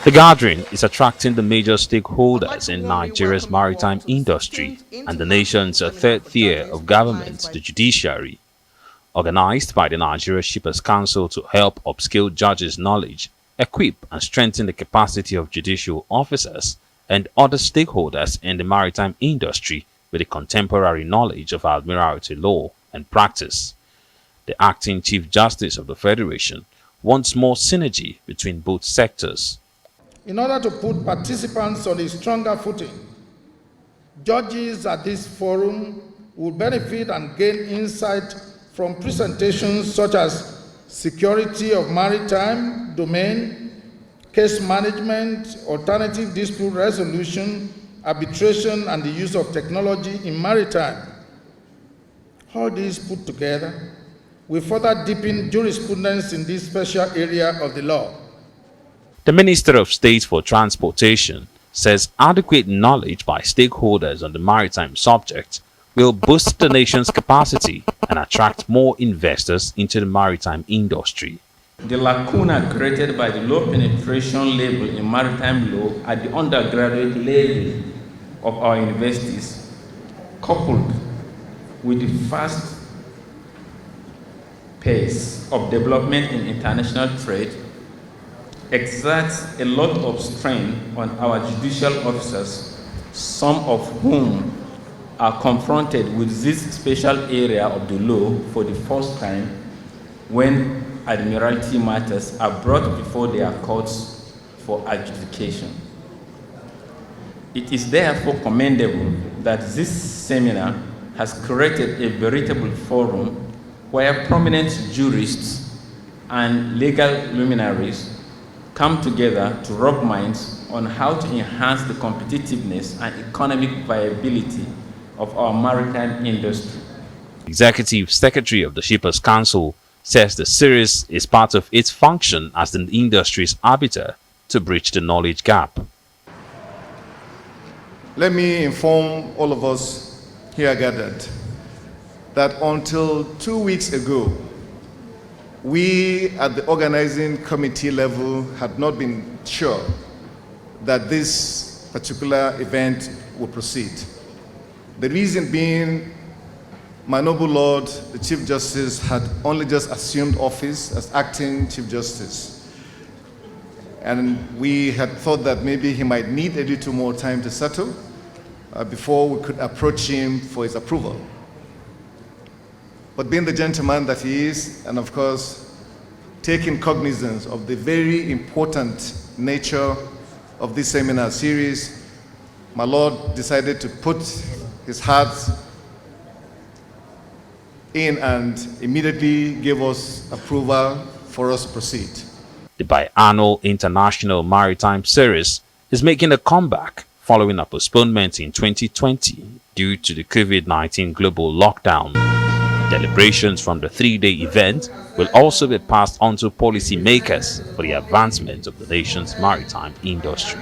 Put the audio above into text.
The gathering is attracting the major stakeholders in Nigeria's maritime industry and the nation's third tier of government, the judiciary. Organized by the Nigeria Shippers Council to help upskill judges' knowledge, equip and strengthen the capacity of judicial officers and other stakeholders in the maritime industry with the contemporary knowledge of Admiralty law and practice. The acting Chief Justice of the Federation wants more synergy between both sectors. In order to put participants on a stronger footing, judges at this forum will benefit and gain insight from presentations such as security of maritime domain, case management, alternative dispute resolution, arbitration, and the use of technology in maritime. All these put together will further deepen jurisprudence in this special area of the law. The Minister of State for Transportation says adequate knowledge by stakeholders on the maritime subject will boost the nation's capacity and attract more investors into the maritime industry. The lacuna created by the low penetration level in maritime law at the undergraduate level of our universities, coupled with the fast pace of development in international trade, exerts a lot of strain on our judicial officers, some of whom are confronted with this special area of the law for the first time when Admiralty matters are brought before their courts for adjudication. It is therefore commendable that this seminar has created a veritable forum where prominent jurists and legal luminaries come together to rub minds on how to enhance the competitiveness and economic viability of our maritime industry. Executive Secretary of the Shippers Council says the series is part of its function as the industry's arbiter to bridge the knowledge gap. Let me inform all of us here gathered that until 2 weeks ago, we at the organizing committee level had not been sure that this particular event would proceed. The reason being, my noble Lord, the Chief Justice, had only just assumed office as acting Chief Justice. And we had thought that maybe he might need a little more time to settle before we could approach him for his approval. But being the gentleman that he is, and of course, taking cognizance of the very important nature of this seminar series, my Lord decided to put his heart in and immediately gave us approval for us to proceed. The biannual International Maritime Series is making a comeback following a postponement in 2020 due to the COVID-19 global lockdown. Deliberations from the three-day event will also be passed on to policymakers for the advancement of the nation's maritime industry.